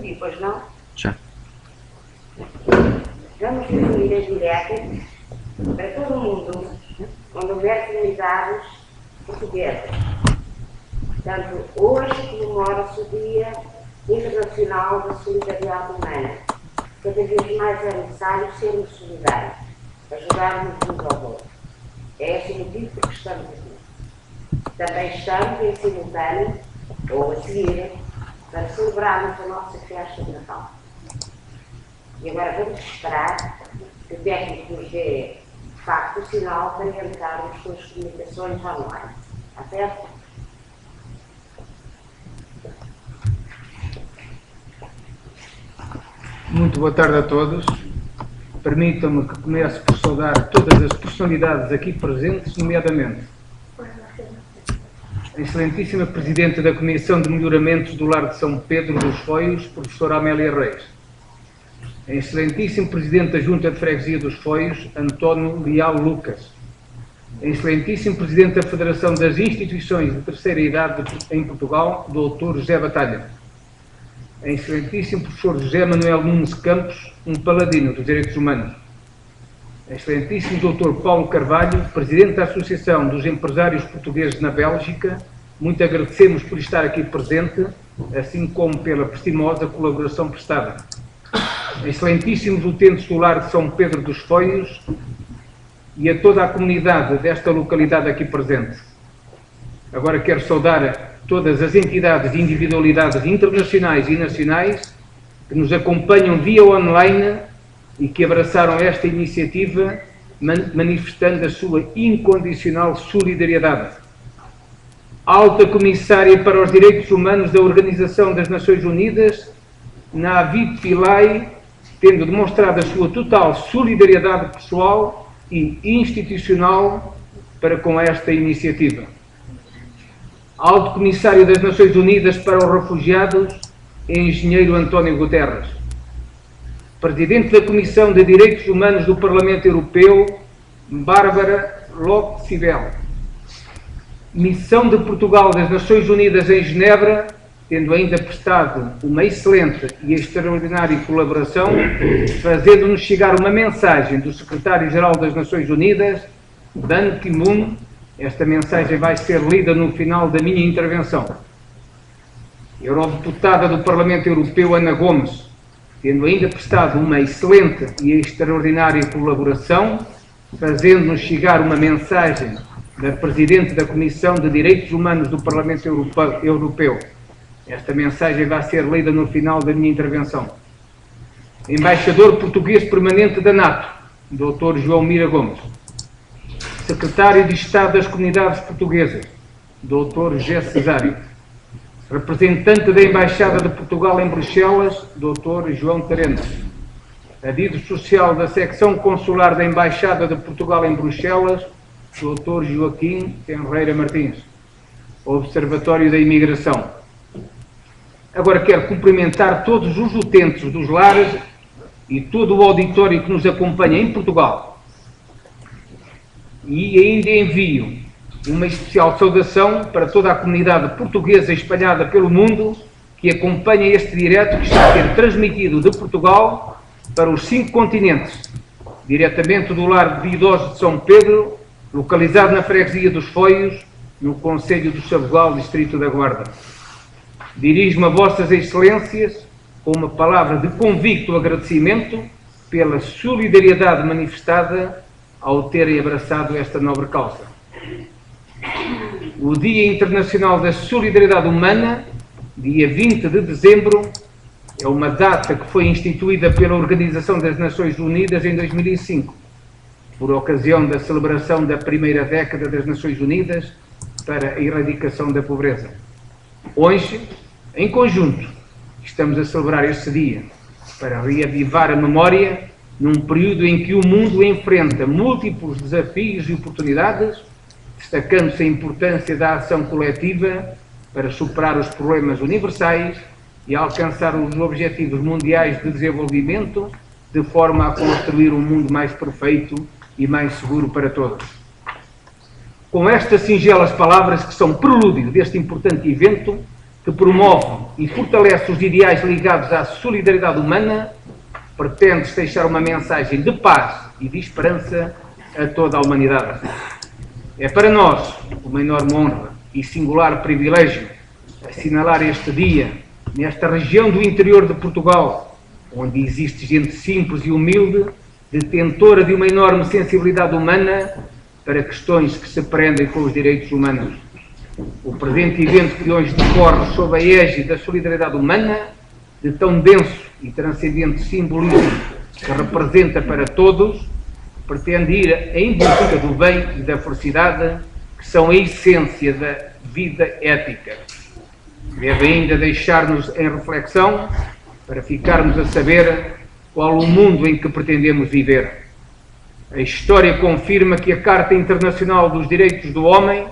ouvir, pois não? Já. Vamos definir as diretas para todo o mundo, onde houver comunidades portuguesas. Portanto, hoje comemora-se o Dia Internacional da Solidariedade Humana. Cada vez mais é necessário sermos solidários, ajudarmos uns aos outros. É esse o motivo por que estamos aqui. Também estamos em simultâneo, ou a seguir, para celebrarmos a nossa festa de Natal. E agora vamos esperar que o técnico nos dê, de facto, o sinal para entrarmos com as comunicações online. Está certo? Muito boa tarde a todos. Permitam-me que comece por saudar todas as personalidades aqui presentes, nomeadamente a excelentíssima Presidente da Comissão de Melhoramentos do Lar de São Pedro dos Foios, professora Amélia Reis. A excelentíssimo Presidente da Junta de Freguesia dos Foios, António Leal Lucas. A excelentíssimo Presidente da Federação das Instituições de Terceira Idade em Portugal, Dr. José Batalha. A excelentíssimo Professor José Manuel Nunes Campos, um paladino dos direitos humanos. A excelentíssimo Dr. Paulo Carvalho, Presidente da Associação dos Empresários Portugueses na Bélgica, muito agradecemos por estar aqui presente, assim como pela prestimosa colaboração prestada. A excelentíssimos utentes do Lar de São Pedro dos Foios e a toda a comunidade desta localidade aqui presente. Agora quero saudar todas as entidades e individualidades internacionais e nacionais que nos acompanham via online e que abraçaram esta iniciativa manifestando a sua incondicional solidariedade. Alta Comissária para os Direitos Humanos da Organização das Nações Unidas, Navid Pillay, tendo demonstrado a sua total solidariedade pessoal e institucional para com esta iniciativa. Alto Comissário das Nações Unidas para os Refugiados, Engenheiro António Guterres. Presidente da Comissão de Direitos Humanos do Parlamento Europeu, Bárbara Loch-Sibel. Missão de Portugal das Nações Unidas em Genebra, tendo ainda prestado uma excelente e extraordinária colaboração, fazendo-nos chegar uma mensagem do Secretário-Geral das Nações Unidas, Ban Ki-moon. Esta mensagem vai ser lida no final da minha intervenção. Eurodeputada do Parlamento Europeu, Ana Gomes, tendo ainda prestado uma excelente e extraordinária colaboração, fazendo-nos chegar uma mensagem da Presidente da Comissão de Direitos Humanos do Parlamento Europeu. Esta mensagem vai ser lida no final da minha intervenção. Embaixador português permanente da NATO, Dr. João Mira Gomes. Secretário de Estado das Comunidades Portuguesas, Dr. José Cesário. Representante da Embaixada de Portugal em Bruxelas, Dr. João Terena. Adido Social da Secção Consular da Embaixada de Portugal em Bruxelas, Dr. Joaquim Tenreira Martins. Observatório da Imigração. Agora quero cumprimentar todos os utentes dos lares e todo o auditório que nos acompanha em Portugal. E ainda envio uma especial saudação para toda a comunidade portuguesa espalhada pelo mundo que acompanha este direto que está a ser transmitido de Portugal para os 5 continentes, diretamente do Lar de Idosos de São Pedro, localizado na Freguesia dos Foios, no Concelho do Sabugal, Distrito da Guarda. Dirijo-me a Vossas Excelências com uma palavra de convicto agradecimento pela solidariedade manifestada ao terem abraçado esta nobre causa. O Dia Internacional da Solidariedade Humana, dia 20 de dezembro, é uma data que foi instituída pela Organização das Nações Unidas em 2005, por ocasião da celebração da primeira década das Nações Unidas para a erradicação da pobreza. Hoje, em conjunto, estamos a celebrar este dia para reavivar a memória num período em que o mundo enfrenta múltiplos desafios e oportunidades, destacando-se a importância da ação coletiva para superar os problemas universais e alcançar os objetivos mundiais de desenvolvimento, de forma a construir um mundo mais perfeito e mais seguro para todos. Com estas singelas palavras, que são prelúdio deste importante evento, que promove e fortalece os ideais ligados à solidariedade humana, pretende deixar uma mensagem de paz e de esperança a toda a humanidade. É para nós uma enorme honra e singular privilégio assinalar este dia nesta região do interior de Portugal, onde existe gente simples e humilde, detentora de uma enorme sensibilidade humana para questões que se prendem com os direitos humanos. O presente evento que hoje decorre sob a égide da solidariedade humana, de tão denso e transcendente simbolismo que representa para todos, pretende ir em busca do bem e da felicidade, que são a essência da vida ética. Deve ainda deixar-nos em reflexão para ficarmos a saber qual o mundo em que pretendemos viver. A história confirma que a Carta Internacional dos Direitos do Homem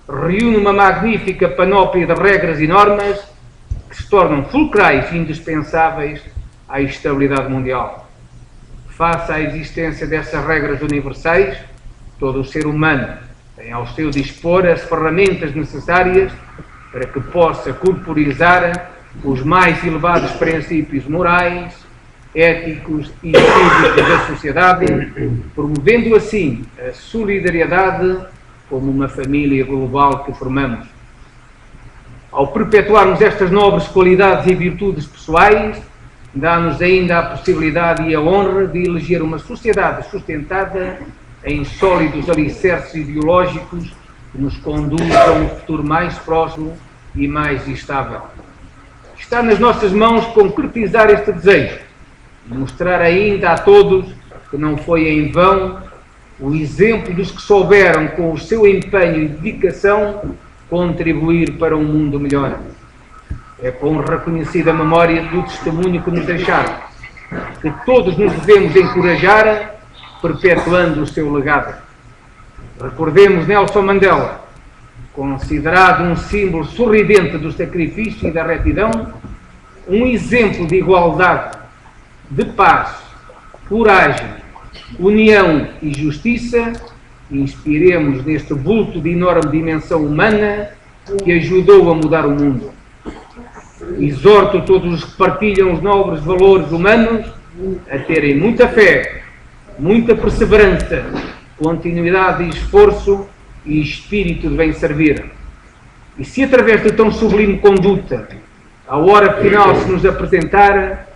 reúne uma magnífica panóplia de regras e normas que se tornam fulcrais e indispensáveis à estabilidade mundial. Face à existência dessas regras universais, todo o ser humano tem ao seu dispor as ferramentas necessárias para que possa corporizar os mais elevados princípios morais, éticos e cívicos da sociedade, promovendo assim a solidariedade como uma família global que formamos. Ao perpetuarmos estas nobres qualidades e virtudes pessoais, dá-nos ainda a possibilidade e a honra de eleger uma sociedade sustentada em sólidos alicerces ideológicos que nos conduz a um futuro mais próximo e mais estável. Está nas nossas mãos concretizar este desejo e mostrar ainda a todos que não foi em vão o exemplo dos que souberam, com o seu empenho e dedicação, contribuir para um mundo melhor. É com reconhecida memória do testemunho que nos deixaram que todos nos devemos encorajar, perpetuando o seu legado. Recordemos Nelson Mandela, considerado um símbolo sorridente do sacrifício e da retidão, um exemplo de igualdade, de paz, coragem, união e justiça. Inspiremos neste vulto de enorme dimensão humana que ajudou a mudar o mundo. Exorto todos os que partilham os nobres valores humanos a terem muita fé, muita perseverança, continuidade e esforço e espírito de bem servir. E se através de tão sublime conduta a hora final se nos apresentar,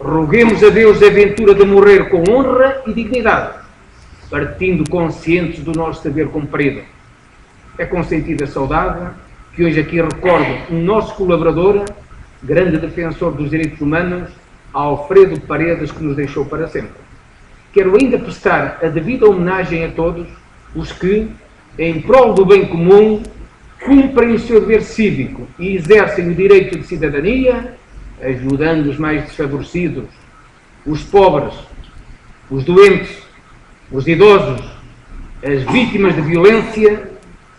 roguemos a Deus a ventura de morrer com honra e dignidade, partindo conscientes do nosso dever cumprido. É com sentida saudade que hoje aqui recordo um nosso colaborador, grande defensor dos direitos humanos, Alfredo Paredes, que nos deixou para sempre. Quero ainda prestar a devida homenagem a todos os que, em prol do bem comum, cumprem o seu dever cívico e exercem o direito de cidadania, ajudando os mais desfavorecidos, os pobres, os doentes, os idosos, as vítimas de violência,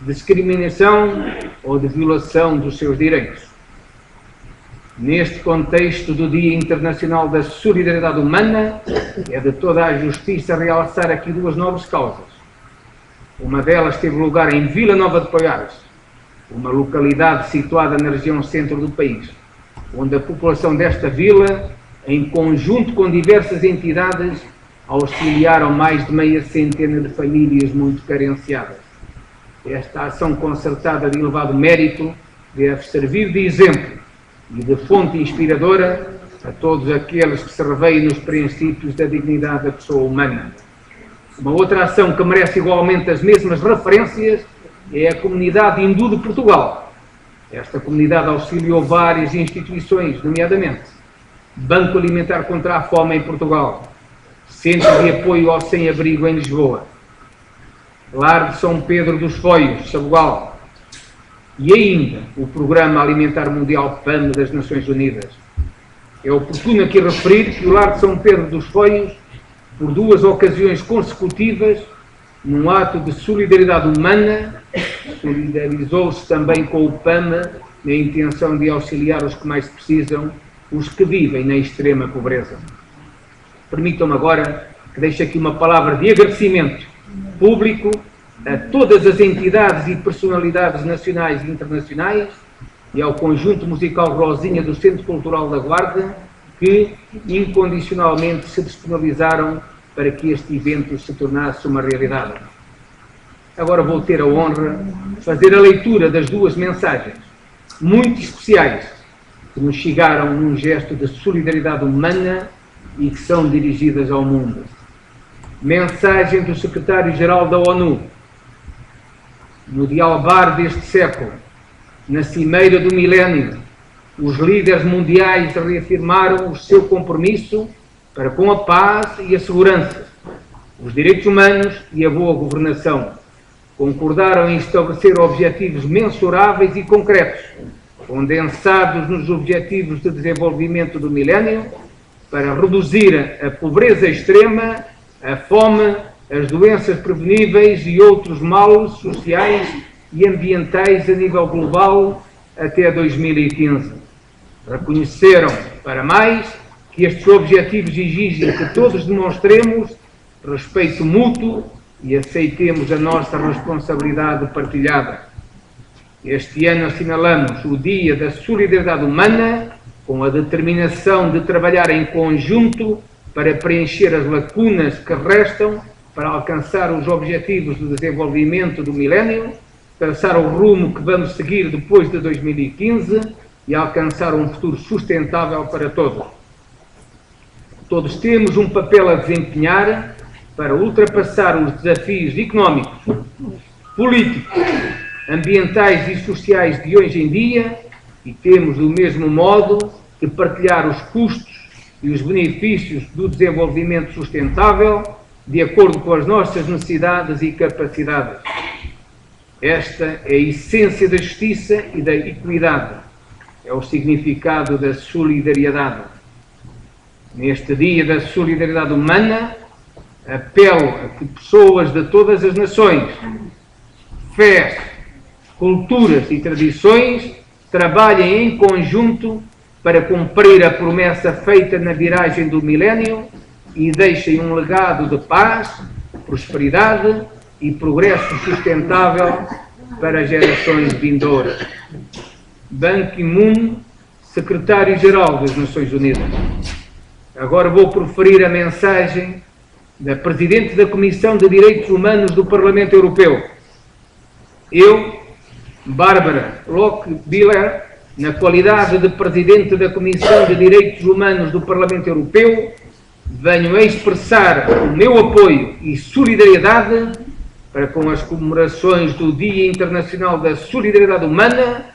discriminação ou de violação dos seus direitos. Neste contexto do Dia Internacional da Solidariedade Humana, é de toda a justiça realçar aqui duas nobres causas. Uma delas teve lugar em Vila Nova de Poiares, uma localidade situada na região centro do país, onde a população desta vila, em conjunto com diversas entidades, auxiliaram mais de meia centena de famílias muito carenciadas. Esta ação concertada de elevado mérito deve servir de exemplo e de fonte inspiradora a todos aqueles que se revêem nos princípios da dignidade da pessoa humana. Uma outra ação que merece igualmente as mesmas referências é a Comunidade Hindu de Portugal. Esta comunidade auxiliou várias instituições, nomeadamente Banco Alimentar contra a Fome em Portugal, Centro de Apoio ao Sem-Abrigo em Lisboa, Lar de São Pedro dos Foios, Sabugal, e ainda o Programa Alimentar Mundial PAM das Nações Unidas. É oportuno aqui referir que o Lar de São Pedro dos Foios, por duas ocasiões consecutivas, num ato de solidariedade humana, solidarizou-se também com o PAM na intenção de auxiliar os que mais precisam, os que vivem na extrema pobreza. Permitam-me agora que deixe aqui uma palavra de agradecimento público a todas as entidades e personalidades nacionais e internacionais e ao conjunto musical Rosinha do Centro Cultural da Guarda, que incondicionalmente se disponibilizaram para que este evento se tornasse uma realidade. Agora vou ter a honra de fazer a leitura das duas mensagens, muito especiais, que nos chegaram num gesto de solidariedade humana e que são dirigidas ao mundo. Mensagem do Secretário-Geral da ONU. No dialbar deste século, na cimeira do milénio, os líderes mundiais reafirmaram o seu compromisso para com a paz e a segurança, os direitos humanos e a boa governação. Concordaram em estabelecer objetivos mensuráveis e concretos, condensados nos Objetivos de Desenvolvimento do Milénio, para reduzir a pobreza extrema, a fome, as doenças preveníveis e outros males sociais e ambientais a nível global até 2015. Reconheceram, para mais, que estes objetivos exigem que todos demonstremos respeito mútuo e aceitemos a nossa responsabilidade partilhada. Este ano assinalamos o Dia da Solidariedade Humana, com a determinação de trabalhar em conjunto para preencher as lacunas que restam para alcançar os objetivos de desenvolvimento do milénio, traçar o rumo que vamos seguir depois de 2015 e alcançar um futuro sustentável para todos. Todos temos um papel a desempenhar para ultrapassar os desafios económicos, políticos, ambientais e sociais de hoje em dia e temos, do mesmo modo, que partilhar os custos e os benefícios do desenvolvimento sustentável de acordo com as nossas necessidades e capacidades. Esta é a essência da justiça e da equidade. É o significado da solidariedade. Neste Dia da Solidariedade Humana, apelo a que pessoas de todas as nações, fés, culturas e tradições trabalhem em conjunto para cumprir a promessa feita na viragem do milénio e deixem um legado de paz, prosperidade e progresso sustentável para gerações vindouras. Ban Ki-moon, Secretário-Geral das Nações Unidas. Agora vou proferir a mensagem da Presidente da Comissão de Direitos Humanos do Parlamento Europeu. Eu, Bárbara Lochbihler, na qualidade de Presidente da Comissão de Direitos Humanos do Parlamento Europeu, venho a expressar o meu apoio e solidariedade para com as comemorações do Dia Internacional da Solidariedade Humana,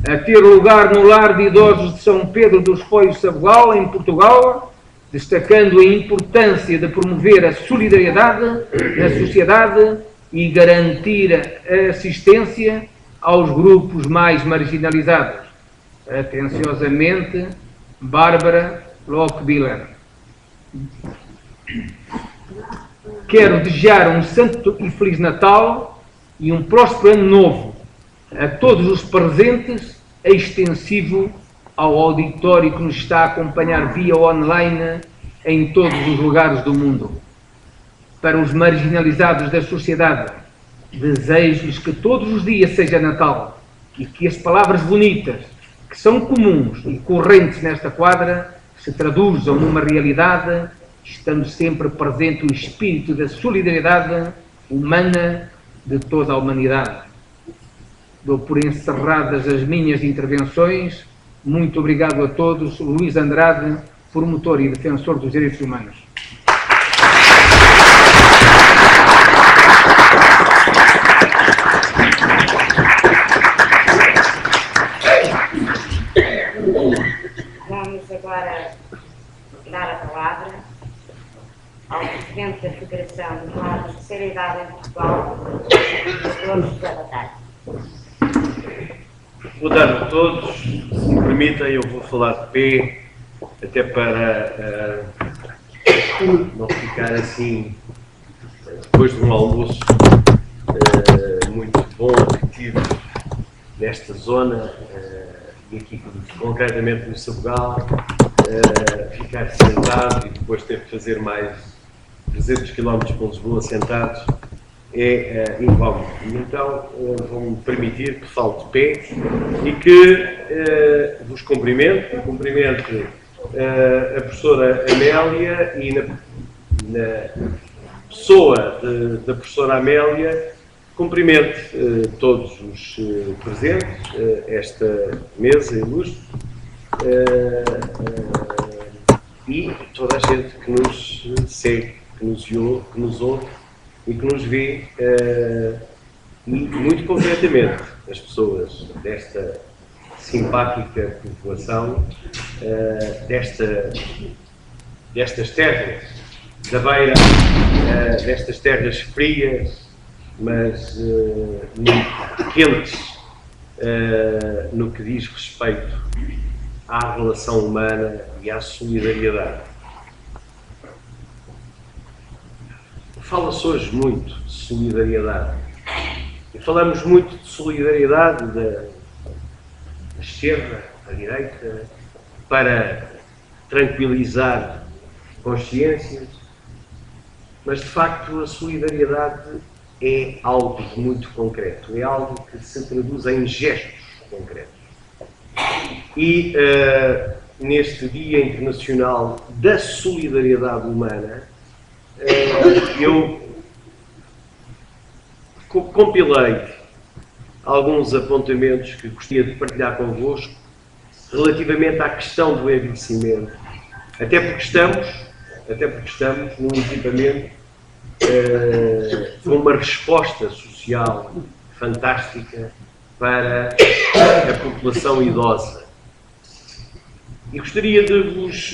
a ter lugar no Lar de Idosos de São Pedro dos Foios Sabugal, em Portugal, destacando a importância de promover a solidariedade na sociedade e garantir a assistência aos grupos mais marginalizados. Atenciosamente, Bárbara Lochbihler. Quero desejar um santo e feliz Natal e um próspero ano novo a todos os presentes, extensivo ao auditório que nos está a acompanhar via online em todos os lugares do mundo. Para os marginalizados da sociedade, desejo-lhes que todos os dias seja Natal e que as palavras bonitas, que são comuns e correntes nesta quadra, se traduzam numa realidade, estando sempre presente o espírito da solidariedade humana de toda a humanidade. Dou por encerradas as minhas intervenções. Muito obrigado a todos. Luís Andrade, promotor e defensor dos direitos humanos. Vamos agora dar a palavra ao Presidente da Federação dos Lares de Terceira Idade em Portugal, Dr. José Batalha. Boa tarde a todos. Se me permitem, eu vou falar de pé, até para não ficar assim, depois de um almoço muito bom que tive nesta zona, e aqui concretamente no Sabugal, ficar sentado e depois ter que fazer mais 300 km para Lisboa sentados, é incómodo. Então, vão-me permitir que fale de pé e que vos cumprimento a professora Amélia e na pessoa da professora Amélia, cumprimento todos os presentes, esta mesa ilustre, e toda a gente que nos segue, que nos ouve e que nos vê, e muito concretamente as pessoas desta simpática população, destas terras da beira, destas terras frias, mas muito quentes no que diz respeito à relação humana e à solidariedade. Fala-se hoje muito de solidariedade. E falamos muito de solidariedade da esquerda, da direita, para tranquilizar consciências, mas de facto a solidariedade é algo muito concreto, é algo que se traduz em gestos concretos. E neste Dia Internacional da Solidariedade Humana, eu compilei alguns apontamentos que gostaria de partilhar convosco relativamente à questão do envelhecimento, até porque estamos num equipamento com uma resposta social fantástica para a população idosa. E gostaria de vos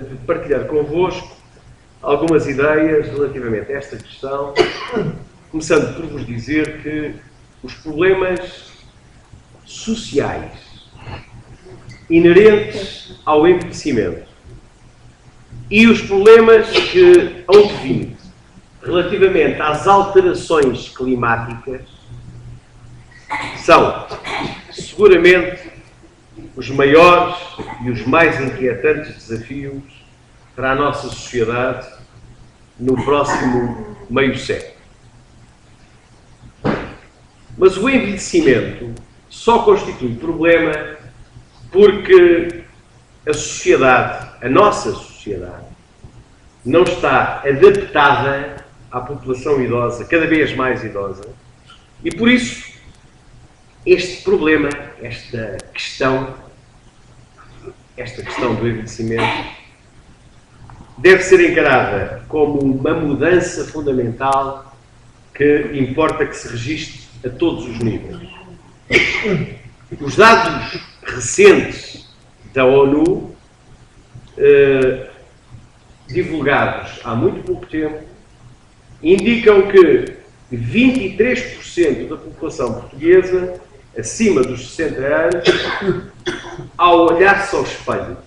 de partilhar convosco algumas ideias relativamente a esta questão, começando por vos dizer que os problemas sociais inerentes ao envelhecimento e os problemas que hão de vir relativamente às alterações climáticas são seguramente os maiores e os mais inquietantes desafios para a nossa sociedade no próximo meio século. Mas o envelhecimento só constitui problema porque a sociedade, a nossa sociedade, não está adaptada à população idosa, cada vez mais idosa, e por isso este problema, esta questão do envelhecimento deve ser encarada como uma mudança fundamental que importa que se registre a todos os níveis. Os dados recentes da ONU, divulgados há muito pouco tempo, indicam que 23% da população portuguesa acima dos 60 anos, ao olhar-se ao espelho,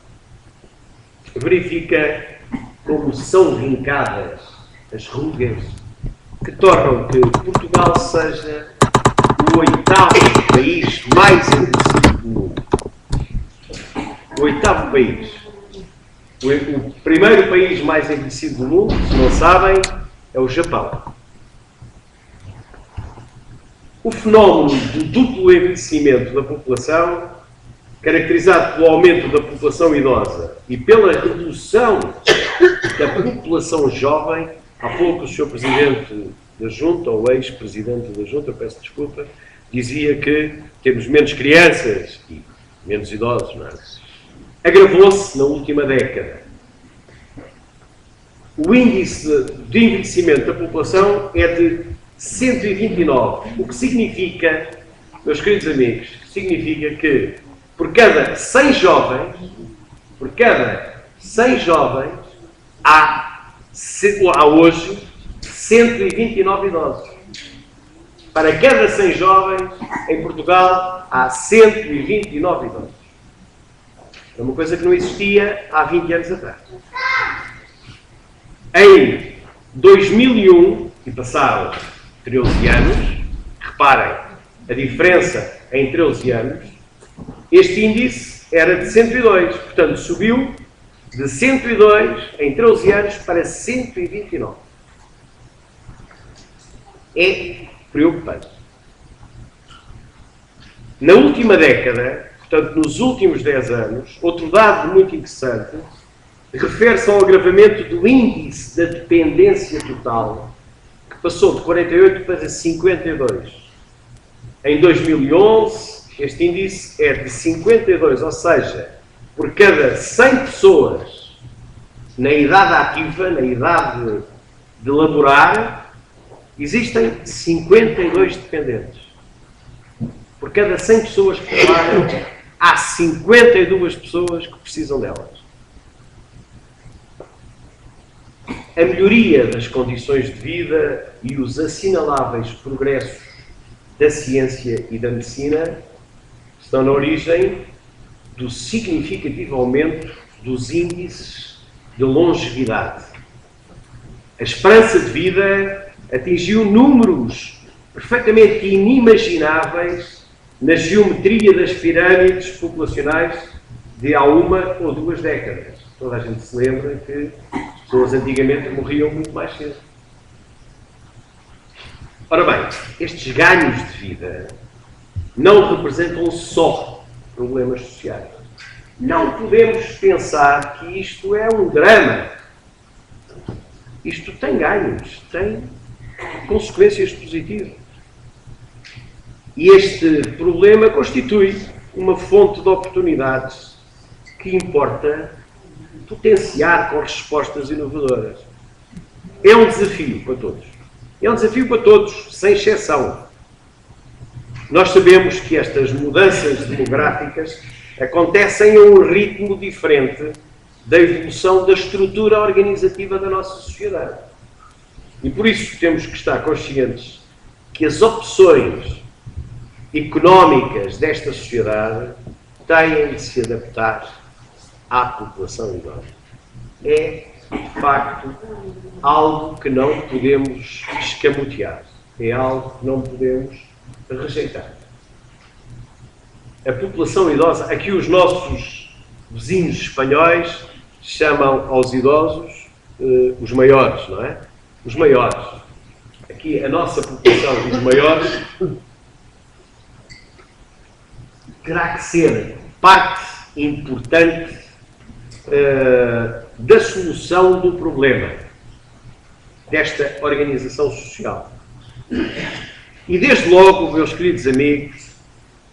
verifica como são vincadas as rugas que tornam que Portugal seja o 8º país mais envelhecido do mundo. O 8º país. O primeiro país mais envelhecido do mundo, se não sabem, é o Japão. O fenómeno do duplo envelhecimento da população, caracterizado pelo aumento da população idosa e pela redução da população jovem, há pouco o Sr. Presidente da Junta, ou ex-Presidente da Junta, peço desculpa, dizia que temos menos crianças e menos idosos, não é? Agravou-se na última década. O índice de envelhecimento da população é de 129, o que significa, meus queridos amigos, significa que por cada 100 jovens, há hoje 129 idosos. Para cada 100 jovens, em Portugal, há 129 idosos. É uma coisa que não existia há 20 anos atrás. Em 2001, e passaram 13 anos, reparem a diferença em 13 anos, este índice era de 102, portanto subiu de 102 em 13 anos para 129. é preocupante. Na última década, portanto, nos últimos 10 anos, outro dado muito interessante refere-se ao agravamento do índice da dependência total, que passou de 48 para 52. Em 2011, este índice é de 52, ou seja, por cada 100 pessoas na idade ativa, na idade de laborar, existem 52 dependentes. Por cada 100 pessoas que trabalham, há 52 pessoas que precisam delas. A melhoria das condições de vida e os assinaláveis progressos da ciência e da medicina estão na origem do significativo aumento dos índices de longevidade. A esperança de vida atingiu números perfeitamente inimagináveis na geometria das pirâmides populacionais de há 1 ou 2 décadas. Toda a gente se lembra que as pessoas antigamente morriam muito mais cedo. Ora bem, estes ganhos de vida não representam só problemas sociais. Não podemos pensar que isto é um drama. Isto tem ganhos, tem consequências positivas. E este problema constitui uma fonte de oportunidades que importa potenciar com respostas inovadoras. É um desafio para todos. É um desafio para todos, sem exceção. Nós sabemos que estas mudanças demográficas acontecem a um ritmo diferente da evolução da estrutura organizativa da nossa sociedade. E por isso temos que estar conscientes que as opções económicas desta sociedade têm de se adaptar à população idosa. É, de facto, algo que não podemos escamotear. É algo que não podemos rejeitar. A população idosa, aqui os nossos vizinhos espanhóis chamam aos idosos os maiores, não é? Os maiores. Aqui a nossa população dos maiores terá que ser parte importante da solução do problema desta organização social. E desde logo, meus queridos amigos,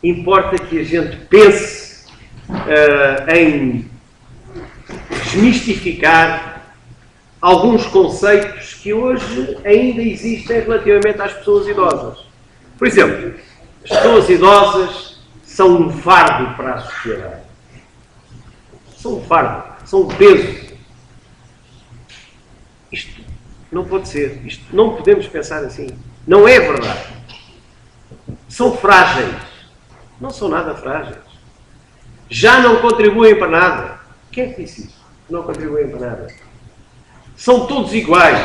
importa que a gente pense em desmistificar alguns conceitos que hoje ainda existem relativamente às pessoas idosas. Por exemplo, as pessoas idosas são um fardo para a sociedade. São um fardo, são um peso. Isto não pode ser. Isto não podemos pensar assim. Não é verdade. São frágeis. Não são nada frágeis. Já não contribuem para nada. Quem é que disse isso? Não contribuem para nada. São todos iguais.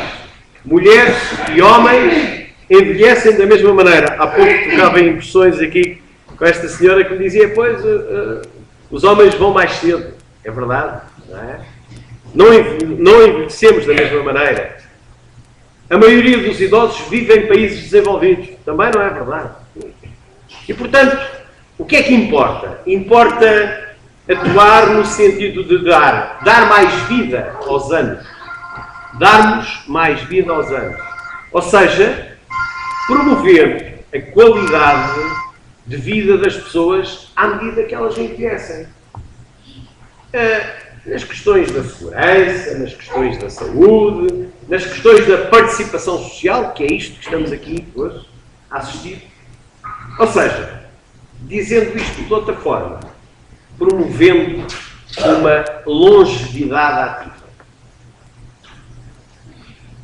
Mulheres e homens envelhecem da mesma maneira. Há pouco tocava em impressões aqui com esta senhora que me dizia, pois, os homens vão mais cedo. É verdade, não é? Não envelhecemos da mesma maneira. A maioria dos idosos vive em países desenvolvidos. Também não é verdade. E, portanto, o que é que importa? Importa atuar no sentido de dar mais vida aos anos. Darmos mais vida aos anos. Ou seja, promover a qualidade de vida das pessoas à medida que elas envelhecem. Nas questões da segurança, nas questões da saúde, nas questões da participação social, que é isto que estamos aqui hoje a assistir. Ou seja, dizendo isto de outra forma, promovendo uma longevidade ativa.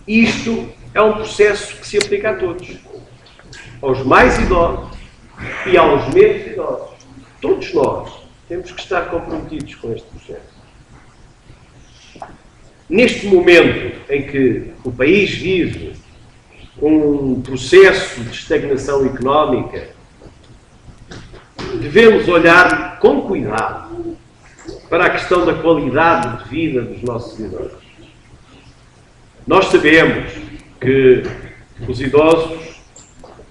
Isto é um processo que se aplica a todos. Aos mais idosos e aos menos idosos. Todos nós temos que estar comprometidos com este processo. Neste momento em que o país vive um processo de estagnação económica, devemos olhar com cuidado para a questão da qualidade de vida dos nossos idosos. Nós sabemos que os idosos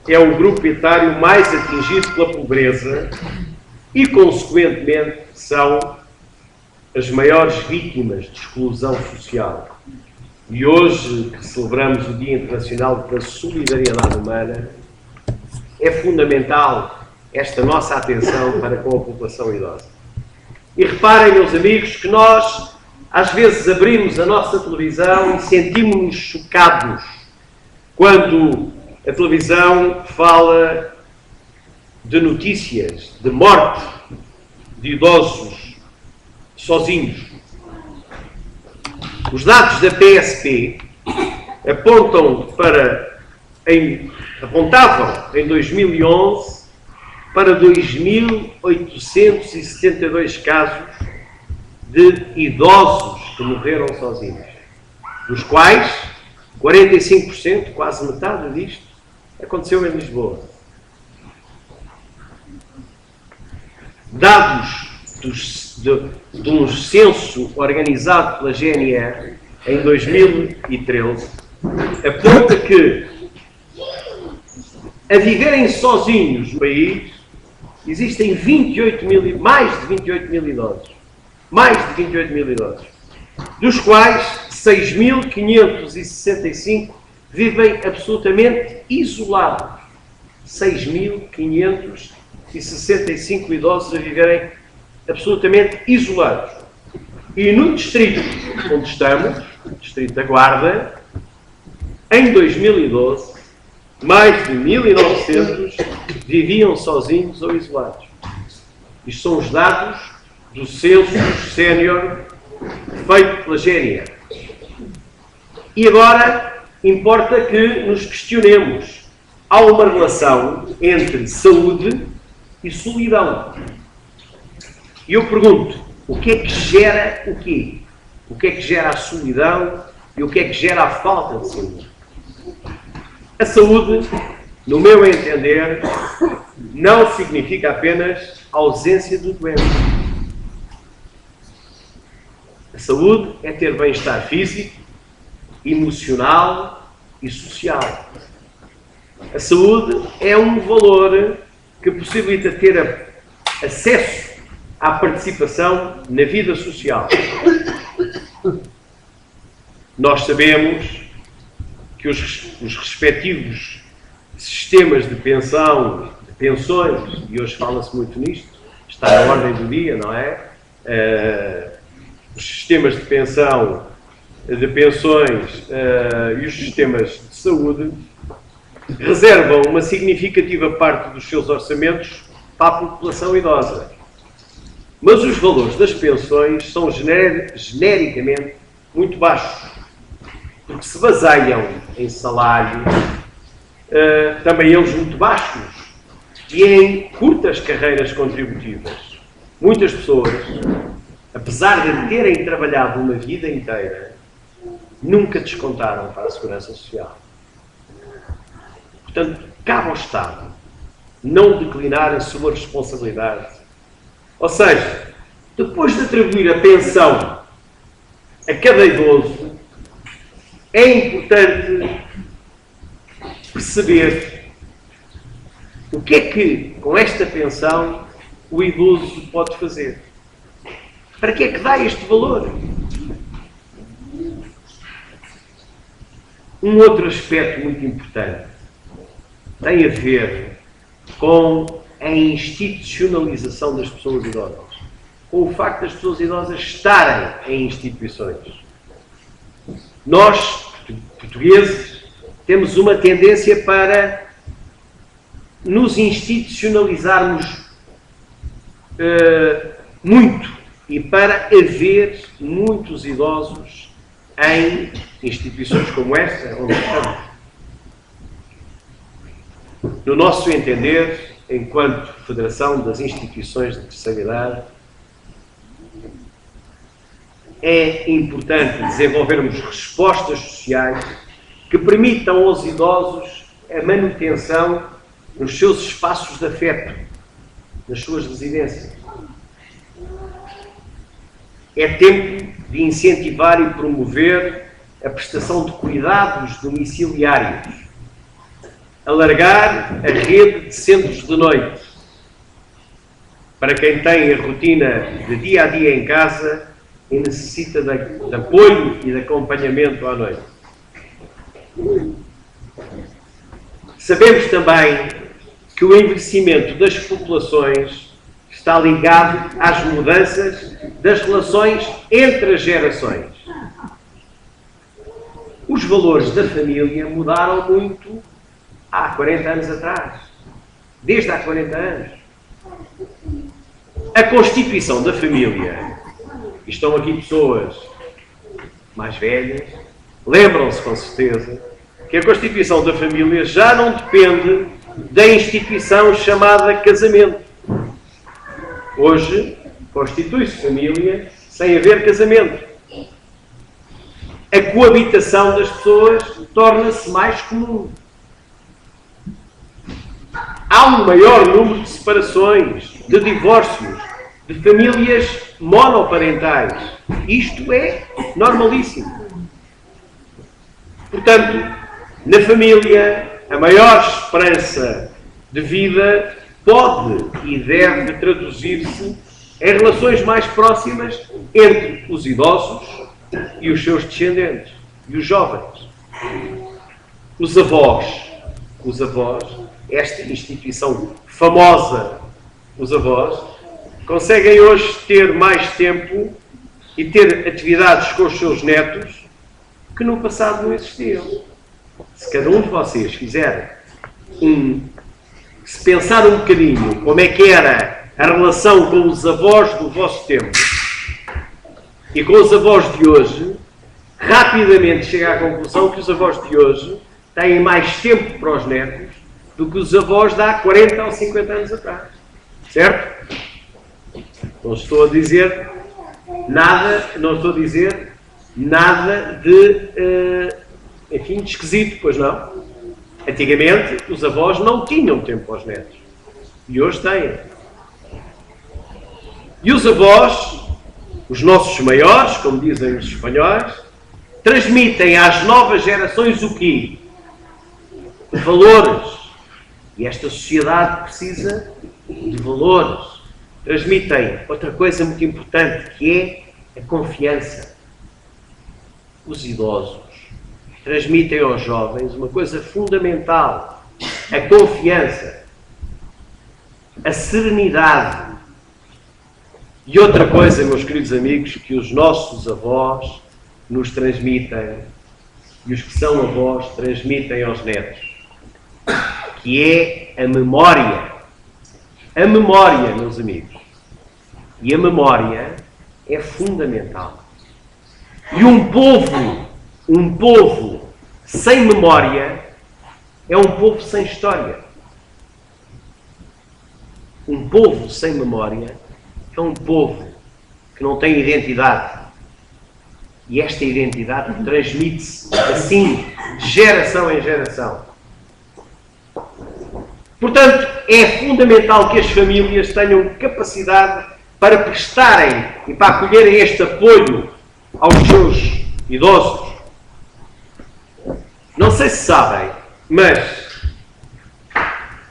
é o grupo etário mais atingido pela pobreza e, consequentemente, são as maiores vítimas de exclusão social. E hoje, que celebramos o Dia Internacional da Solidariedade Humana, é fundamental esta nossa atenção para com a população idosa. E reparem, meus amigos, que nós, às vezes, abrimos a nossa televisão e sentimos-nos chocados quando a televisão fala de notícias de morte de idosos sozinhos. Os dados da PSP apontavam em 2011 para 2.872 casos de idosos que morreram sozinhos, dos quais 45%, quase metade disto, aconteceu em Lisboa. Dados de um censo organizado pela GNR em 2013 aponta que, a viverem sozinhos no país, existem mais de 28 mil idosos. Mais de 28 mil idosos. Dos quais 6.565 vivem absolutamente isolados. 6.565 idosos a viverem absolutamente isolados. E no distrito onde estamos, o distrito da Guarda, em 2012, mais de 1.900 viviam sozinhos ou isolados. Isto são os dados do censo sénior feito pela GNR. E agora importa que nos questionemos. Há uma relação entre saúde e solidão. E eu pergunto, o que é que gera o quê? O que é que gera a solidão e o que é que gera a falta de saúde? A saúde, no meu entender, não significa apenas ausência de doença. A saúde é ter bem-estar físico, emocional e social. A saúde é um valor que possibilita ter acesso à participação na vida social. Nós sabemos que os respectivos sistemas de pensão, de pensões, e hoje fala-se muito nisto, está na ordem do dia, não é? Os sistemas de pensão, de pensões e os sistemas de saúde reservam uma significativa parte dos seus orçamentos para a população idosa. Mas os valores das pensões são genericamente muito baixos, porque se baseiam em salário, também eles muito baixos, e em curtas carreiras contributivas. Muitas pessoas, apesar de terem trabalhado uma vida inteira, nunca descontaram para a Segurança Social. Portanto, cabe ao Estado não declinar a sua responsabilidade. Ou seja, depois de atribuir a pensão a cada idoso, é importante perceber o que é que, com esta pensão, o idoso pode fazer. Para que é que dá este valor? Um outro aspecto muito importante tem a ver com a institucionalização das pessoas idosas, com o facto das pessoas idosas estarem em instituições. Nós, portugueses, temos uma tendência para nos institucionalizarmos muito e para haver muitos idosos em instituições como esta, onde estamos. No nosso entender, enquanto Federação das Instituições de Terceira Idade, é importante desenvolvermos respostas sociais que permitam aos idosos a manutenção nos seus espaços de afeto, nas suas residências. É tempo de incentivar e promover a prestação de cuidados domiciliários. alargar a rede de centros de noite para quem tem a rotina de dia a dia em casa e necessita de apoio e de acompanhamento à noite. Sabemos também que o envelhecimento das populações está ligado às mudanças das relações entre as gerações. Os valores da família mudaram muito há 40 anos atrás. Desde há 40 anos. A constituição da família, e estão aqui pessoas mais velhas, lembram-se com certeza que a constituição da família já não depende da instituição chamada casamento. Hoje, constitui-se família sem haver casamento. A coabitação das pessoas torna-se mais comum. Há um maior número de separações, de divórcios, de famílias monoparentais. Isto é normalíssimo. Portanto, na família, a maior esperança de vida pode e deve traduzir-se em relações mais próximas entre os idosos e os seus descendentes, e os jovens. Os avós, esta instituição famosa, os avós, conseguem hoje ter mais tempo e ter atividades com os seus netos que no passado não existiam. Se cada um de vocês fizer se pensar um bocadinho como é que era a relação com os avós do vosso tempo e com os avós de hoje, rapidamente chega à conclusão que os avós de hoje têm mais tempo para os netos do que os avós de há 40 ou 50 anos atrás. Certo? Não estou a dizer nada de, enfim, de esquisito, pois não? Antigamente, os avós não tinham tempo para os netos. E hoje têm. E os avós, os nossos maiores, como dizem os espanhóis, transmitem às novas gerações o quê? Valores. E esta sociedade precisa de valores. Transmitem outra coisa muito importante, que é a confiança. Os idosos transmitem aos jovens uma coisa fundamental: a confiança, a serenidade. E outra coisa, meus queridos amigos, que os nossos avós nos transmitem, e os que são avós transmitem aos netos, que é a memória. A memória, meus amigos. E a memória é fundamental. E um povo sem memória é um povo sem história. Um povo sem memória é um povo que não tem identidade. E esta identidade transmite-se assim, de geração em geração. Portanto, é fundamental que as famílias tenham capacidade para prestarem e para acolherem este apoio aos seus idosos. Não sei se sabem, mas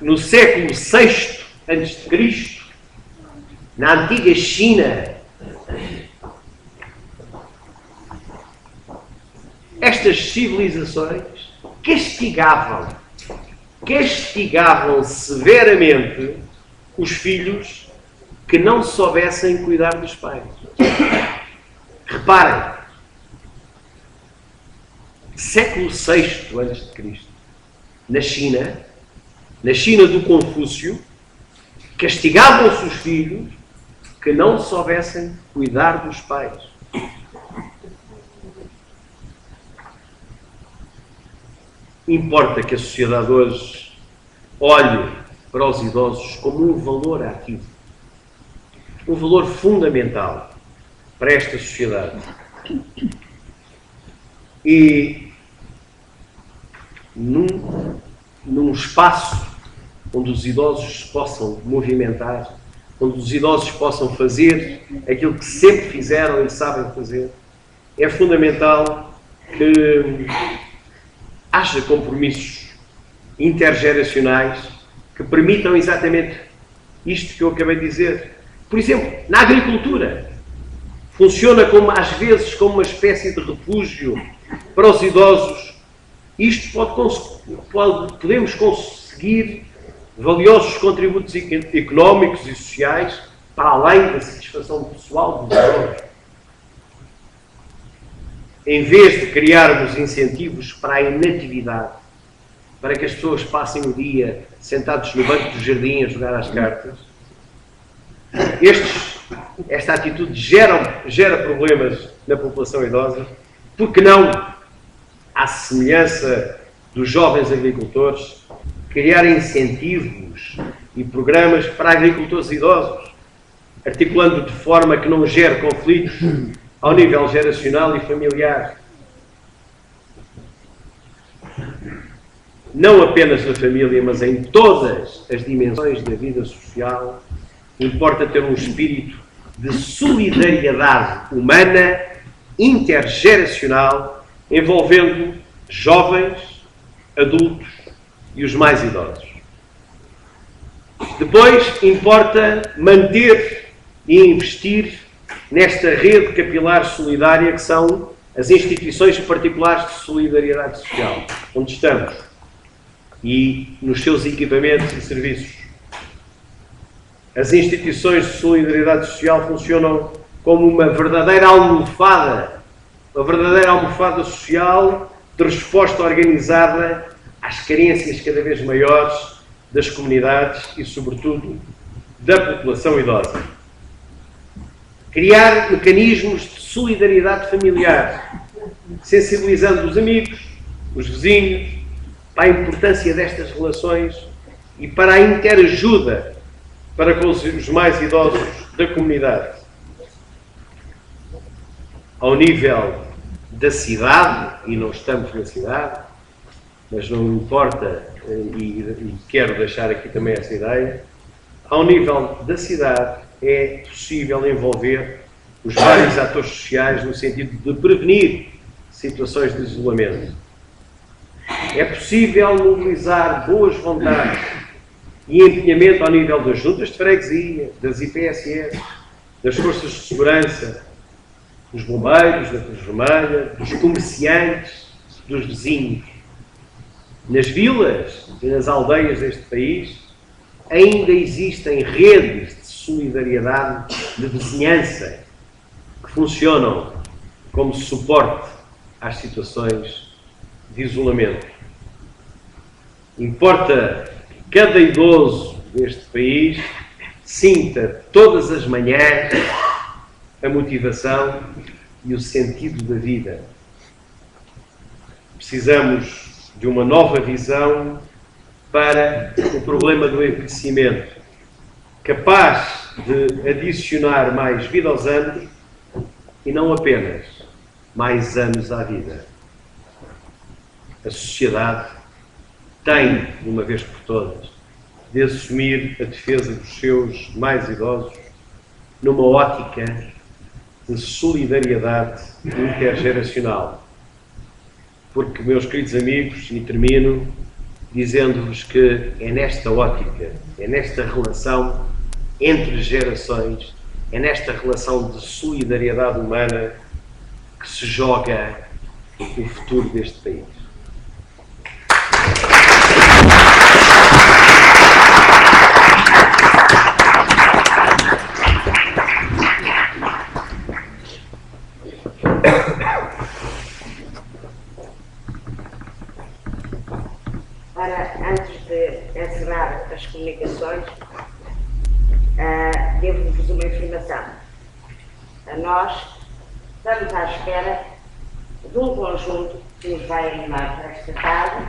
no século VI a.C., na antiga China, estas civilizações castigavam severamente os filhos que não soubessem cuidar dos pais. Reparem, século VI a.C., na China do Confúcio, castigavam-se os filhos que não soubessem cuidar dos pais. Importa que a sociedade hoje olhe para os idosos como um valor ativo, um valor fundamental para esta sociedade. E num espaço onde os idosos se possam movimentar, onde os idosos possam fazer aquilo que sempre fizeram e sabem fazer, é fundamental que haja compromissos intergeracionais que permitam exatamente isto que eu acabei de dizer. Por exemplo, na agricultura, funciona como, às vezes, como uma espécie de refúgio para os idosos. Isto podemos conseguir valiosos contributos económicos e sociais para além da satisfação pessoal dos idosos. Em vez de criarmos incentivos para a inatividade, para que as pessoas passem o dia sentados no banco do jardim a jogar às cartas, esta atitude gera problemas na população idosa, porque não, à semelhança dos jovens agricultores, criar incentivos e programas para agricultores idosos, articulando de forma que não gere conflitos ao nível geracional e familiar. Não apenas na família, mas em todas as dimensões da vida social, importa ter um espírito de solidariedade humana, intergeracional, envolvendo jovens, adultos e os mais idosos. Depois, importa manter e investir nesta rede capilar solidária que são as instituições particulares de solidariedade social, onde estamos, e nos seus equipamentos e serviços. As instituições de solidariedade social funcionam como uma verdadeira almofada social de resposta organizada às carências cada vez maiores das comunidades e, sobretudo, da população idosa. Criar mecanismos de solidariedade familiar, sensibilizando os amigos, os vizinhos, para a importância destas relações e para a interajuda para com os mais idosos da comunidade. Ao nível da cidade, e não estamos na cidade, mas não importa, e quero deixar aqui também essa ideia, ao nível da cidade é possível envolver os vários atores sociais no sentido de prevenir situações de isolamento. É possível mobilizar boas vontades e empenhamento ao nível das juntas de freguesia, das IPSS, das forças de segurança, dos bombeiros, da Cruz Vermelha, dos comerciantes, dos vizinhos. Nas vilas e nas aldeias deste país ainda existem redes de solidariedade, de vizinhança, que funcionam como suporte às situações de isolamento. Importa que cada idoso deste país sinta todas as manhãs a motivação e o sentido da vida. Precisamos de uma nova visão para o problema do envelhecimento, capaz de adicionar mais vida aos anos e não apenas mais anos à vida. A sociedade tem, de uma vez por todas, de assumir a defesa dos seus mais idosos numa ótica de solidariedade intergeracional. Porque, meus queridos amigos, e termino dizendo-vos que é nesta ótica, é nesta relação entre gerações, é nesta relação de solidariedade humana que se joga o futuro deste país. Antes de encerrar as comunicações, devo-vos uma informação. Nós estamos à espera de um conjunto que nos vai animar para esta tarde,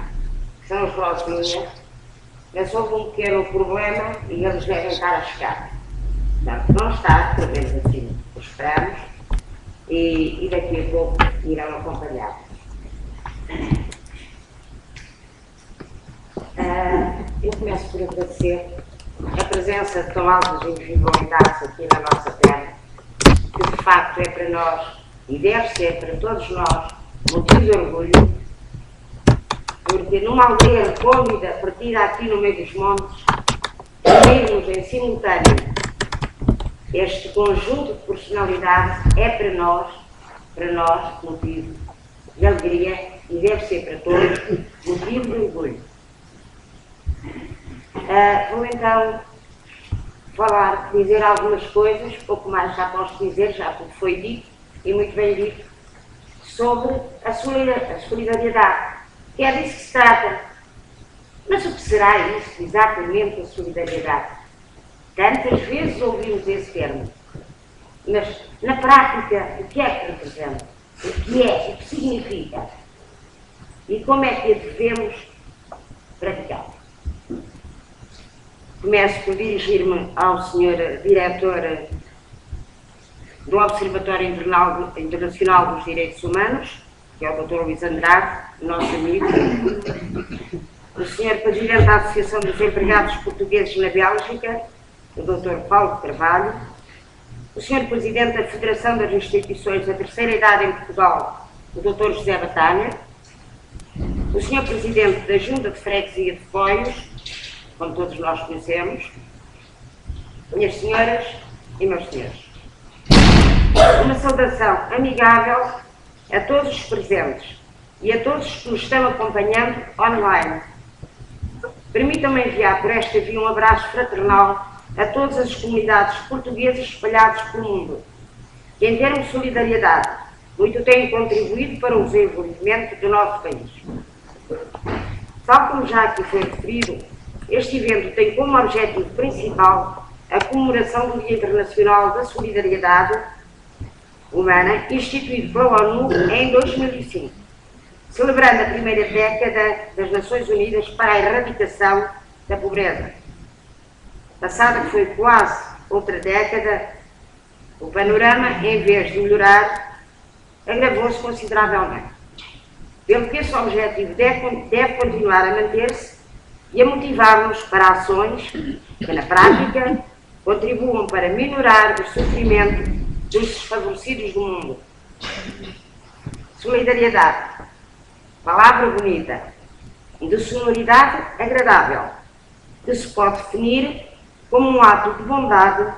que são os Rosinha, mas houve um pequeno problema e eles devem estar a chegar. Portanto, não está, pelo menos assim o esperamos, e daqui a pouco irão acompanhar. Eu começo por agradecer a presença de tão altas individualidades aqui na nossa terra, que de facto é para nós, e deve ser para todos nós, motivo de orgulho, porque numa aldeia recôndita, partida aqui no meio dos montes, unirmos em simultâneo este conjunto de personalidades é para nós, motivo de alegria e deve ser para todos motivo de orgulho. Vou então dizer algumas coisas, pouco mais já posso dizer, já tudo foi dito e muito bem dito, sobre a solidariedade, que é disso que se trata. Mas o que será isso, exatamente, a solidariedade? Tantas vezes ouvimos esse termo, mas na prática o que é que representa? O que significa? E como é que a devemos praticar? Começo por dirigir-me ao Sr. Diretor do Observatório Internacional dos Direitos Humanos, que é o Dr. Luís Andrade, nosso amigo, o Sr. Presidente da Associação dos Empregados Portugueses na Bélgica, o Dr. Paulo Carvalho, o Sr. Presidente da Federação das Instituições da Terceira Idade em Portugal, o Dr. José Batalha, o Sr. Presidente da Junta de Freguesia de Foios, como todos nós conhecemos, minhas senhoras e meus senhores. Uma saudação amigável a todos os presentes e a todos que nos estão acompanhando online. Permitam-me enviar por esta via um abraço fraternal a todas as comunidades portuguesas espalhadas pelo mundo, que em termos de solidariedade muito têm contribuído para o desenvolvimento do nosso país. Tal como já aqui foi referido, este evento tem como objetivo principal a comemoração do Dia Internacional da Solidariedade Humana, instituído pela ONU em 2005, celebrando a primeira década das Nações Unidas para a erradicação da pobreza. Passada que foi quase outra década, o panorama, em vez de melhorar, agravou-se consideravelmente. Pelo que esse objetivo deve continuar a manter-se e a motivar-nos para ações que, na prática, contribuam para minorar o sofrimento dos desfavorecidos do mundo. Solidariedade, palavra bonita, de sonoridade agradável, que se pode definir como um ato de bondade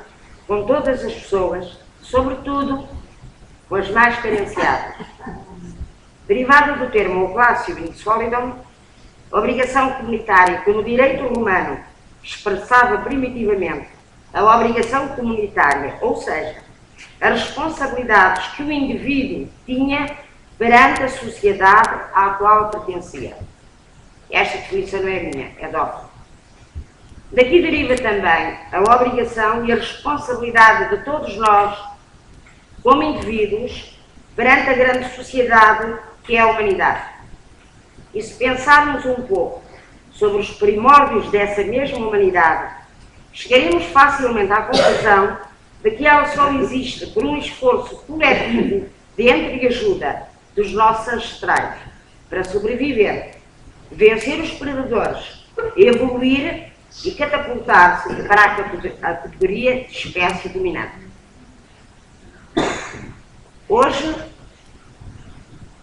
com todas as pessoas, sobretudo com as mais carenciadas. Derivado do termo Oblátio in solidum, obrigação comunitária como direito romano expressava primitivamente a obrigação comunitária, ou seja, as responsabilidades que o indivíduo tinha perante a sociedade à qual pertencia. Esta definição não é minha, é de Hobbes. Daqui deriva também a obrigação e a responsabilidade de todos nós, como indivíduos, perante a grande sociedade que é a humanidade. E se pensarmos um pouco sobre os primórdios dessa mesma humanidade, chegaremos facilmente à conclusão de que ela só existe por um esforço coletivo de entrega-ajuda dos nossos ancestrais para sobreviver, vencer os predadores, evoluir e catapultar-se para a categoria de espécie dominante. Hoje,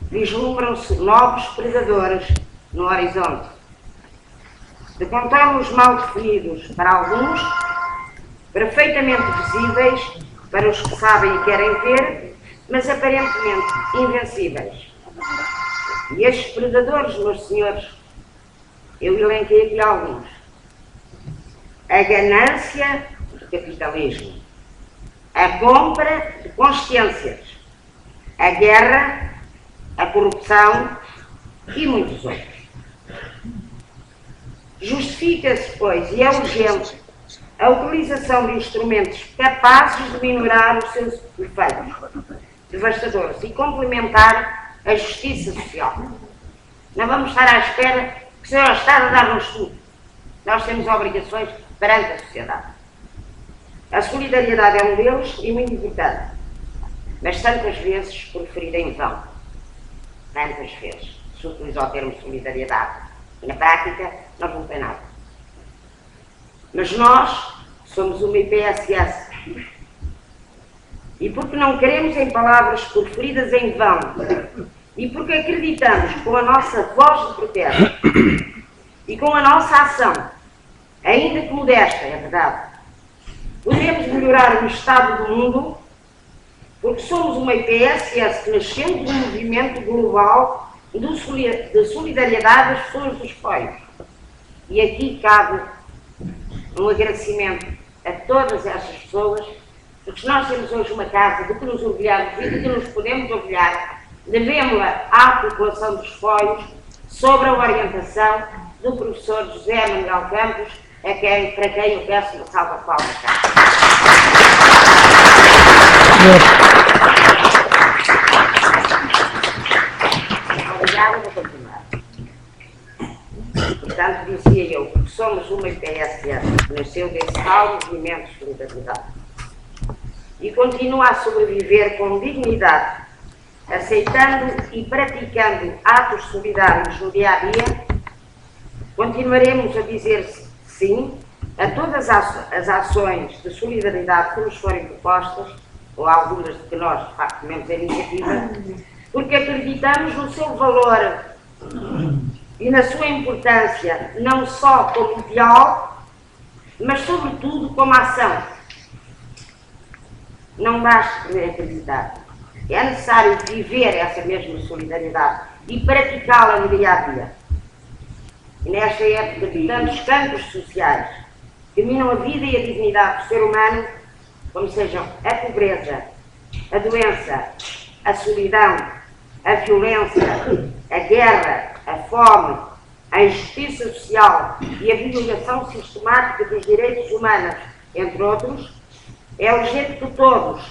vislumbram-se novos predadores no horizonte, de contornos mal definidos para alguns, perfeitamente visíveis para os que sabem e querem ver, mas aparentemente invencíveis. E estes predadores, meus senhores, eu elenquei aqui alguns. A ganância do capitalismo, a compra de consciências, a guerra, a corrupção e muitos outros. Justifica-se, pois, e é urgente a utilização de instrumentos capazes de minorar os seus efeitos devastadores e complementar a justiça social. Não vamos estar à espera que seja o Estado a dar-nos tudo. Nós temos obrigações perante a sociedade. A solidariedade é um deles e muito importante, mas tantas vezes preferida em vão. Tantas vezes se utiliza o termo solidariedade e na prática não tem nada. Mas nós somos uma IPSS e porque não queremos em palavras preferidas em vão e porque acreditamos que com a nossa voz de protesto e com a nossa ação, ainda que modesta, é verdade, podemos melhorar o estado do mundo, porque somos uma IPSS que nasceu de um movimento global de solidariedade às pessoas dos Foios. E aqui cabe um agradecimento a todas essas pessoas, porque nós temos hoje uma casa de que nos orgulhamos e de que nos podemos orgulhar, devemos-la à população dos Foios, sobre a orientação do professor José Manuel Campos, para quem eu peço uma salva de palmas. Obrigada, vou continuar. Portanto, dizia eu, porque somos uma IPSS que nasceu desse tal movimento de solidariedade e continua a sobreviver com dignidade, aceitando e praticando atos solidários no dia-a-dia, continuaremos a dizer sim a todas as ações de solidariedade que nos forem propostas, ou algumas de que nós, de facto, tomemos a iniciativa, porque acreditamos no seu valor e na sua importância, não só como ideal, mas sobretudo como ação. Não basta acreditar. É necessário viver essa mesma solidariedade e praticá-la no dia-a-dia. E nesta época de tantos campos sociais que minam a vida e a dignidade do ser humano, como sejam a pobreza, a doença, a solidão, a violência, a guerra, a fome, a injustiça social e a violação sistemática dos direitos humanos, entre outros, é urgente que todos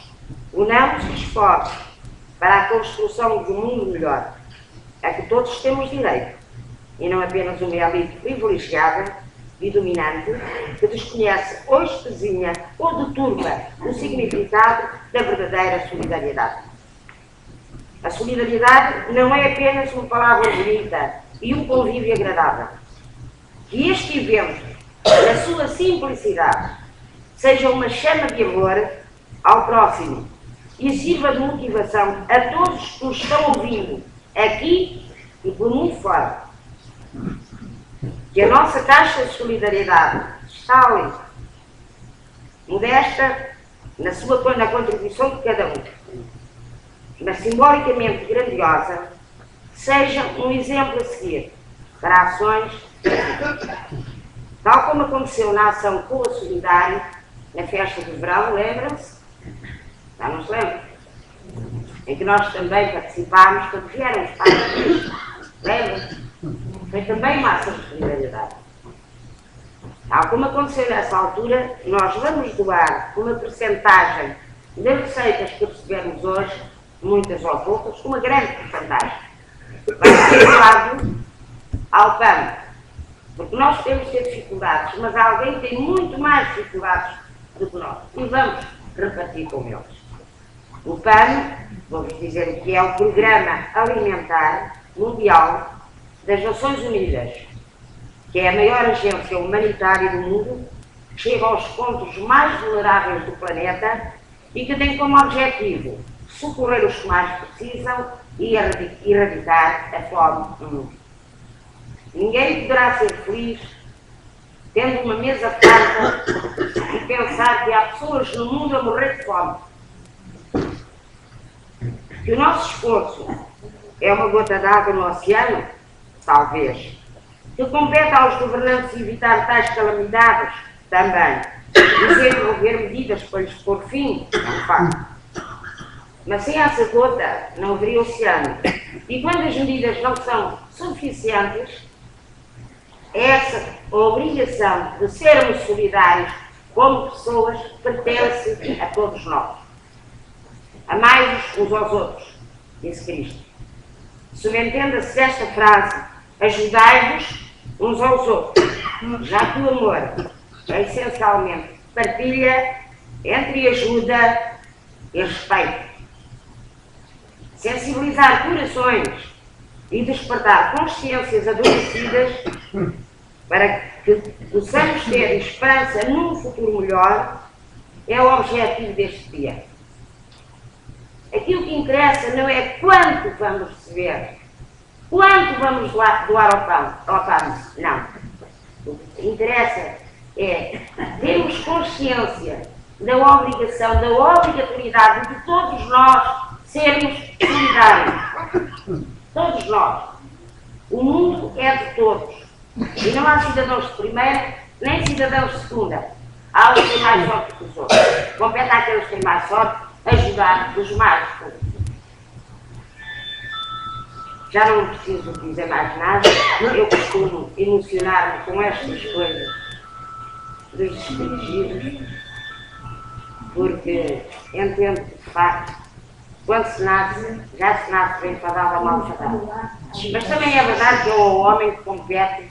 unamos esforços para a construção de um mundo melhor, a que todos temos direito, e não apenas uma elite privilegiada e dominante que desconhece ou espezinha ou deturpa o significado da verdadeira solidariedade. A solidariedade não é apenas uma palavra bonita e um convívio agradável. Que este evento, na sua simplicidade, seja uma chama de amor ao próximo e sirva de motivação a todos que nos estão ouvindo, aqui e por mundo fora. Que a nossa caixa de solidariedade está ali, modesta na contribuição de cada um, mas simbolicamente grandiosa, seja um exemplo a seguir para ações, tal como aconteceu na ação Coa Solidária, na festa de verão, lembram-se? Já não se lembram? Em que nós também participámos quando vieram os pais. Lembram-se? Foi também uma ação de solidariedade. Tal como aconteceu nessa altura, nós vamos doar uma percentagem das receitas que recebemos hoje, muitas ou poucas, uma grande percentagem, para ser doado ao campo. Porque nós temos que ter dificuldades, mas alguém tem muito mais dificuldades do que nós. E vamos repartir com eles. O PAN, vou-vos dizer o que é o Programa Alimentar Mundial das Nações Unidas, que é a maior agência humanitária do mundo, que chega aos pontos mais vulneráveis do planeta e que tem como objetivo socorrer os que mais precisam e erradicar a fome no mundo. Ninguém poderá ser feliz tendo uma mesa farta e pensar que há pessoas no mundo a morrer de fome. Que o nosso esforço é uma gota d'água no oceano? Talvez. Que compete aos governantes evitar tais calamidades? Também. Desenvolver medidas para lhes pôr fim? É um facto. Mas sem essa gota não haveria oceano. E quando as medidas não são suficientes, essa obrigação de sermos solidários como pessoas pertence a todos nós. Amai-vos uns aos outros, disse Cristo. Subentenda-se esta frase, ajudai-vos uns aos outros, já que o amor é essencialmente partilha entre ajuda e respeito. Sensibilizar corações e despertar consciências adormecidas para que possamos ter esperança num futuro melhor é o objetivo deste dia. Aquilo que interessa não é quanto vamos receber, quanto vamos doar ao PAN, não. O que interessa é termos consciência da obrigação, da obrigatoriedade de todos nós sermos solidários. Todos nós. O mundo é de todos. E não há cidadãos de primeira, nem cidadãos de segunda. Há os que têm mais sorte que os outros. Compete àqueles que têm mais sorte ajudar os mais. Já não preciso dizer mais nada. Eu costumo emocionar-me com estas coisas dos desprotegidos, porque entendo que, de facto, quando se nasce, já se nasce bem fadado ou mal fadado. Mas também é verdade que é o homem que compete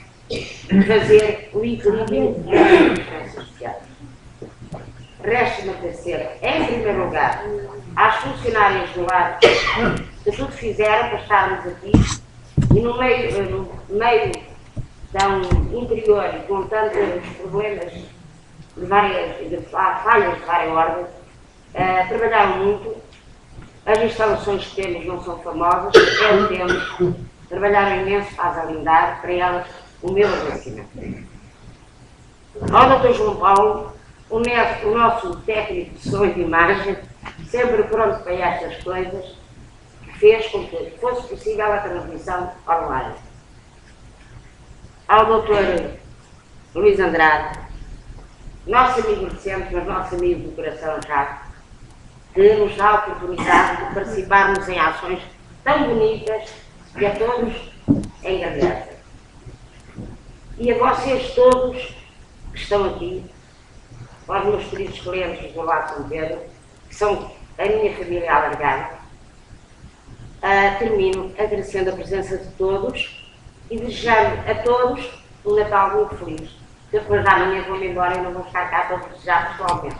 fazer o equilíbrio das diferenças sociais. Resta-me agradecer, em primeiro lugar, às funcionárias do lar que tudo fizeram para estarmos aqui e no meio tão interior e com tantos problemas de falhas de várias ordens, trabalharam muito. As instalações que temos não são famosas, é o que temos. Trabalharam imenso, faz a lindar, para elas o meu agradecimento. Ao Dr. João Paulo, o nosso técnico de som e de imagem, sempre pronto para estas coisas, que fez com que fosse possível a transmissão online. Ao Dr. Luís Andrade, nosso amigo de sempre, mas nosso amigo do coração já, que nos dá a oportunidade de participarmos em ações tão bonitas que a todos engrandecem. E a vocês todos que estão aqui, aos meus queridos clientes do Lar São Pedro, que são a minha família alargada, termino agradecendo a presença de todos e desejando a todos um Natal muito feliz. Depois da manhã vou-me embora e não vou estar cá para desejar pessoalmente.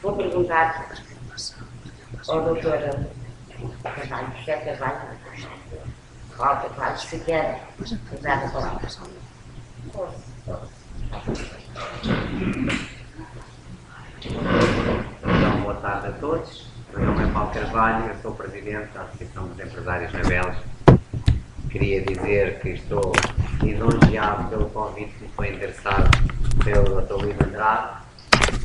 Vou perguntar ao doutor Carvalho, José Carvalho, Walter Carvalho, se quer usar a palavra. Então, boa tarde a todos. Meu nome é Paulo Carvalho, eu sou presidente da Associação dos Empresários Naveles. Queria dizer que estou lisonjeado pelo convite que me foi endereçado pelo Dr. Luís Andrade.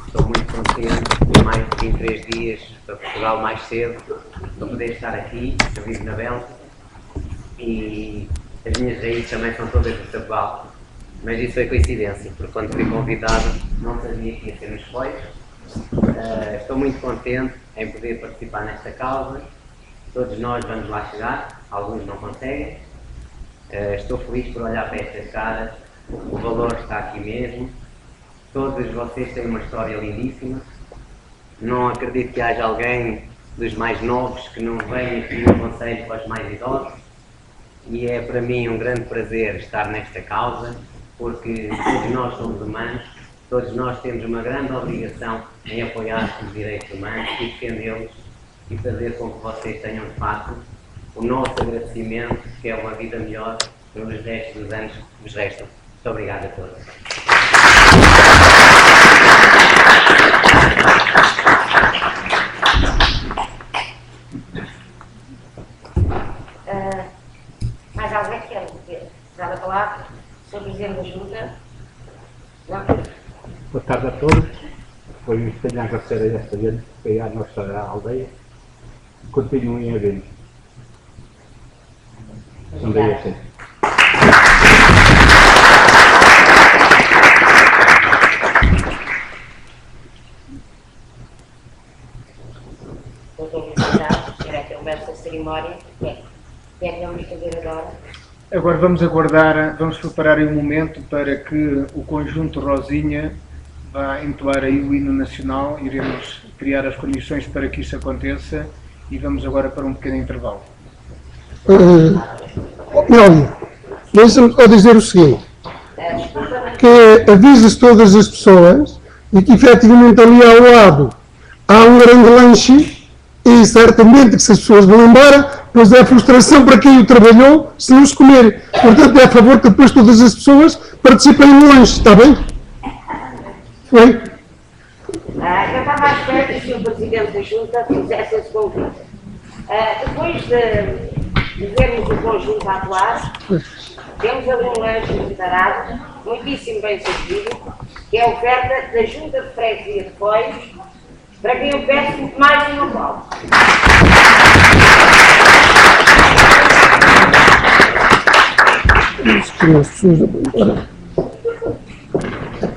Estou muito contente, mais de 23 dias para Portugal mais cedo, para poder estar aqui. Eu vivo na Bélgica e as minhas raízes também são todas do Sabugal, mas isso foi coincidência, porque quando fui convidado não sabia que ia ser nos Foios. Estou muito contente em poder participar nesta causa. Todos nós vamos lá chegar, alguns não conseguem. Estou feliz por olhar para estas caras, o valor está aqui mesmo. Todos vocês têm uma história lindíssima. Não acredito que haja alguém dos mais novos que não venha aqui um conselho para os mais idosos. E é para mim um grande prazer estar nesta causa, porque todos nós somos humanos, todos nós temos uma grande obrigação em apoiar os direitos humanos e defendê-los e fazer com que vocês tenham de facto o nosso agradecimento, que é uma vida melhor pelos restos dos anos que vos restam. Muito obrigado a todos. Mais alguém quer dar a palavra sobre o Presidente da Junta? Não? Boa tarde a todos. Foi tenho a agradecer a esta gente que veio à nossa aldeia. Continuem a vir. Também assim. Doutor Luís, será que é o mestre da cerimónia? O que é que vamos fazer agora? Agora vamos aguardar, vamos preparar aí um momento para que o conjunto Rosinha vá entoar aí o hino nacional. Iremos criar as condições para que isso aconteça e vamos agora para um pequeno intervalo. Melvin, deixa-me só dizer o seguinte, que avisa-se todas as pessoas e que efetivamente ali ao lado há um grande lanche E certamente que se as pessoas vão embora, pois é frustração para quem o trabalhou se não se comer. Portanto, é a favor que depois todas as pessoas participem no lanche, está bem? Foi? Eu estava à espera que o Sr. Presidente da Junta fizesse esse convite. Depois de vermos o conjunto a atuar, temos ali um lanche preparado, muitíssimo bem servido, que é a oferta da Junta de Freguesia de Foios, para quem eu peço mais um aplauso. Se as pessoas vão embora.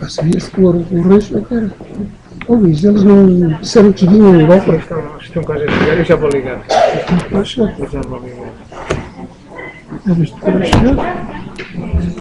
Sabia-se que o Reis vai ter. Luís, eles não disseram que vinham igual para cá. Estão quase a chegar, eu já vou ligar. Eu já vou ligar. Eles estão a chegar.